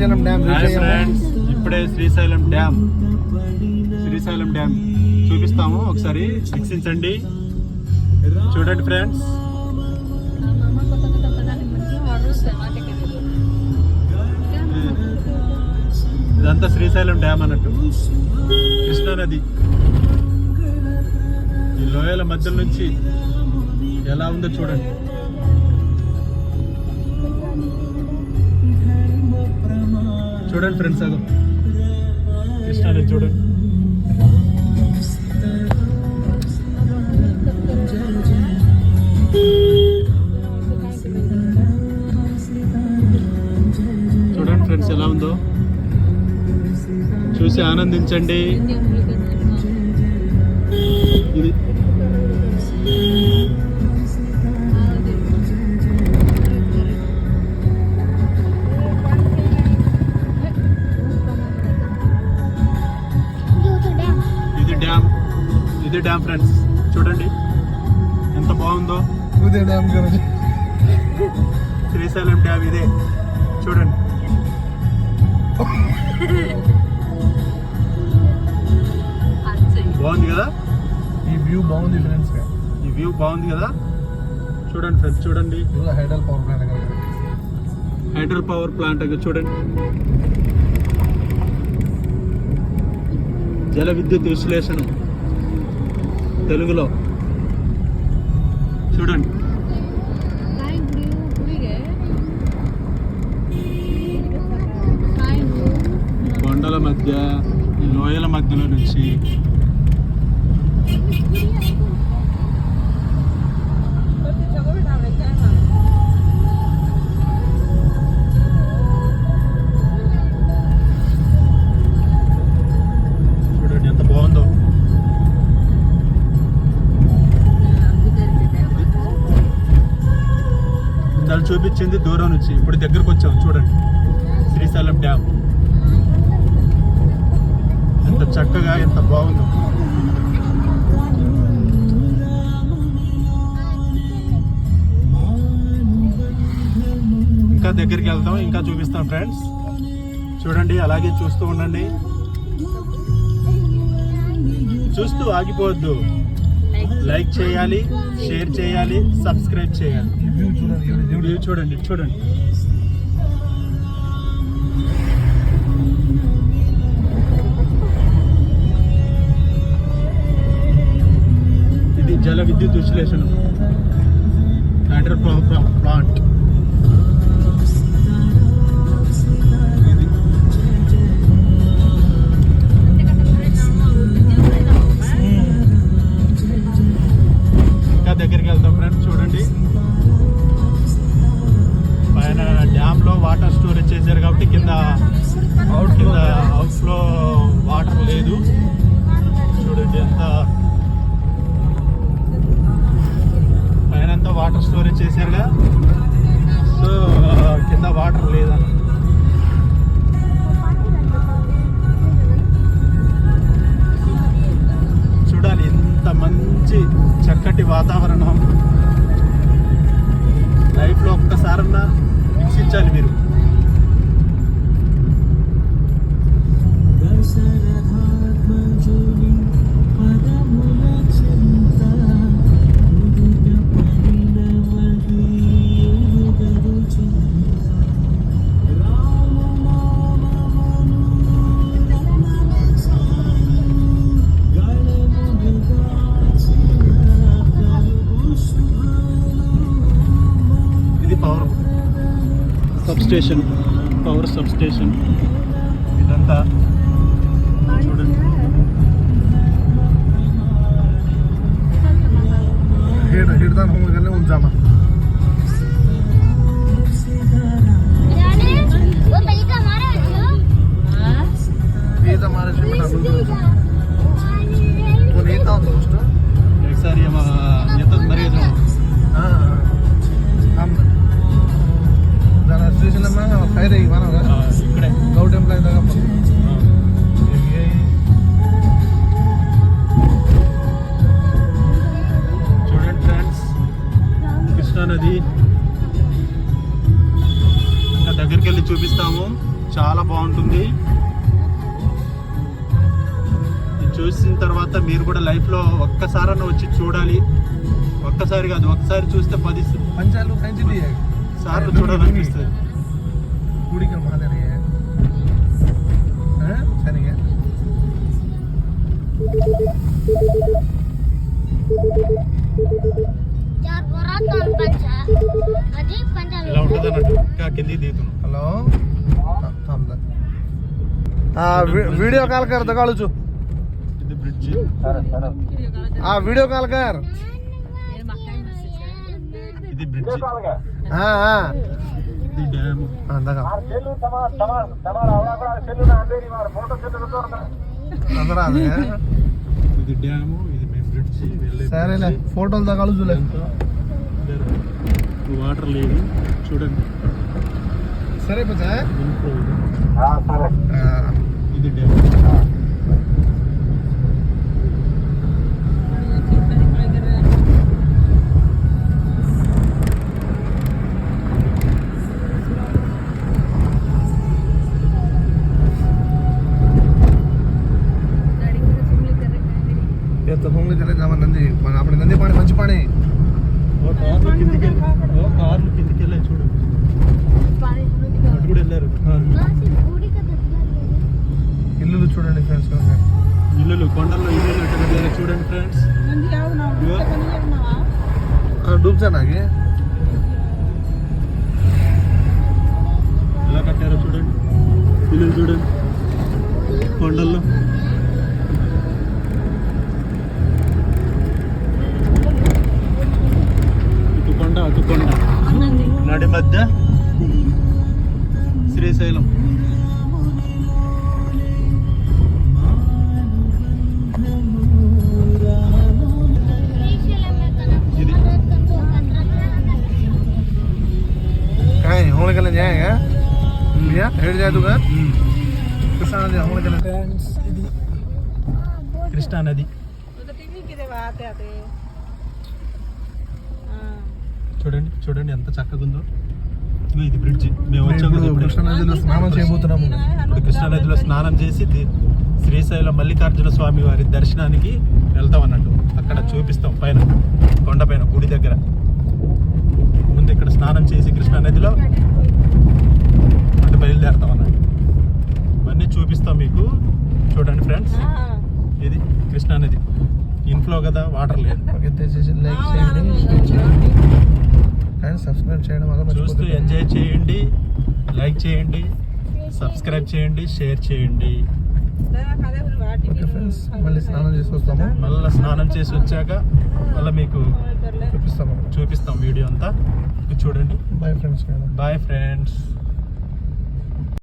Srisailam dam friends, ఇప్పుడే Srisailam dam చూపిస్తాము, ఒకసారి వీక్షించండి. చూడండి ఫ్రెండ్స్, ఇదంతా శ్రీశైలం డ్యామ్ అన్నట్టు. కృష్ణా నది ఈ లోయల మధ్య నుంచి ఎలా ఉందో చూడండి. చూడండి ఫ్రెండ్స్, అదో కృష్ణా నది చూడండి. చూడండి ఫ్రెండ్స్ ఎలా ఉందో, చూసి ఆనందించండి. ఇది డ్యామ్ ఫ్రెండ్స్, చూడండి ఎంత బాగుందో. శ్రీశైలం డ్యామ్ ఇదే, చూడండి. బాగుంది కదా, ఈ వ్యూ బాగుంది ఫ్రెండ్స్. చూడండి ఫ్రెండ్స్, చూడండి. హైడ్రల్ పవర్ ప్లాంట్ చూడండి. జల విద్యుత్ విశ్లేషణ తెలుగులో చూడండి. కొండల మధ్య, ఈ లోయల మధ్యలో నుంచి చూడండి ఎంత బాగుందో. దాన్ని చూపించింది దూరం నుంచి, ఇప్పుడు దగ్గరకు వచ్చాం. చూడండి శ్రీశైలం డ్యామ్ ఎంత చక్కగా, ఎంత బాగుందో. ఇంకా దగ్గరికి వెళ్తాం, ఇంకా చూపిస్తాం ఫ్రెండ్స్. చూడండి, అలాగే చూస్తూ ఉండండి, చూస్తూ ఆగిపోవద్దు. లైక్ చేయాలి, షేర్ చేయాలి, సబ్స్క్రైబ్ చేయాలి. చూడండి. ఇది జల విద్యుత్ విశ్లేషణ హైడ్రల్ పవర్ ప్లాంట్. ఇంకా దగ్గరికి వెళ్తాం ఫ్రెండ్స్. చూడండి, పైన డ్యామ్ లో వాటర్ స్టోరేజ్ చేశారు కాబట్టి కింద అవుట్ ఫ్లో వాటర్ లేదు. చూడండి, ఎంత పైన అంతా వాటర్ స్టోరేజ్ చేశారుగా, సో కింద వాటర్ లేదన్న. చూడాలి, ఎంత మంచి చక్కటి వాతావరణం. లైఫ్లో ఒక్కసారన్నా వీక్షించాలి మీరు. పవర్ సబ్ స్టేషన్ ఇదంతా చూడండి. हिरदान होम करने उन जामा वो तरीका हमारा है हां ये तो हमारे से बना तो नहीं था दोस्तों एक सारी हम ये तो मरे थे हां हम दाना स्टेशन में फायर ही बना रहा इकडे गौ टेंपल दागा నది ఇంకా దగ్గరికి వెళ్ళి చూపిస్తాము. చాలా బాగుంటుంది. ఇది చూసిన తర్వాత మీరు కూడా లైఫ్లో ఒక్కసారన్నా వచ్చి చూడాలి. ఒక్కసారి కాదు, ఒక్కసారి చూస్తే 10 पंचालू कांची दी है సార్లు చూడాలనిపిస్తుంది. पूरी कर मार रही है हैं सही है चार बोरा तो पंचा अजी पंचा ఇలా ఉంటుంది అన్నట్టు. ఇంకా కిందికి దిగుతున్నాం. हेलो थांब दे हां वीडियो कॉल कर दगाळू चू ఇది బ్రిడ్జ్. हां वीडियो कॉल कर ఇది బ్రిడ్జ్. हां हां ఇది డ్యామ్. हां दगा अंदर आ गया ఇది డ్యామ్. ఇది మెయిన్ బ్రిడ్జ్. వెళ్ళే సరే లే బ్రిడ్జ్. ఫోటోలు దగాలు చూలే ఇదంతా వాటర్ లేదు చూడండి. సరే పచ్చా ఇది డ్యామ్. ये तो होंगे चले जावा नंदी अपने नंदी पानी मंచి पानी కార్లు కిందికి వెళ్ళాయి చూడు. అటు కూడా వెళ్ళారు. पूरी का दतिया ఇల్లు చూడండి ఫ్రెండ్స్ ఇల్లులు, కొండల్లో ఇల్లులు ఎట్లా కట్టారో చూడండి ఫ్రెండ్స్. डूबचा नागे ఎలా కట్టారో చూడండి. ఇల్లులు చూడండి కొండల్లో. ఇటు కొండ అటు కొండ నడి మధ్య శ్రీశైలం. ఇది काय होंगे चले जाएगा भैया हेड जाए तू का कृष्णा नदी होंगे चले ఫ్రెండ్స్ ఇది కృష్ణా నది. చూడండి చూడండి ఎంత చక్కగా ఉందో. ఇదిగో ఇది బ్రిడ్జి. మేము వచ్చాం కదా ఇప్పుడు. కృష్ణా నదిలో స్నానం చేయబోతున్నాము ఇప్పుడు కృష్ణా నదిలో స్నానం చేసి శ్రీశైలం మల్లికార్జున స్వామి వారి దర్శనానికి వెళ్తాం అన్నట్టు. అక్కడ చూపిస్తాం పైన కొండపైన గుడి దగ్గర. ముందు ఇక్కడ స్నానం చేసి కృష్ణా నదిలో అటు బయలుదేరుతాం అన్నట్టు. ఇవన్నీ చూపిస్తాం మీకు. చూడండి ఫ్రెండ్స్, ఇది కృష్ణా నది. ఇన్ఫ్లో కదా, వాటర్ లేదు. దయచేసి లైక్ చేయండి షేర్ చేయండి అండ్ సబ్స్క్రైబ్ చేయడం మాత్రం చూస్తూ మర్చిపోకండి. ఎంజాయ్ చేయండి, లైక్ చేయండి, సబ్స్క్రైబ్ చేయండి, షేర్ చేయండి. ఓకే ఫ్రెండ్స్ మళ్ళీ స్నానం చేసి వస్తాము మళ్ళీ స్నానం చేసి వచ్చాక మళ్ళీ మీకు చూపిస్తాము చూపిస్తాం వీడియో అంతా. ఇది చూడండి. Bye friends bye friends.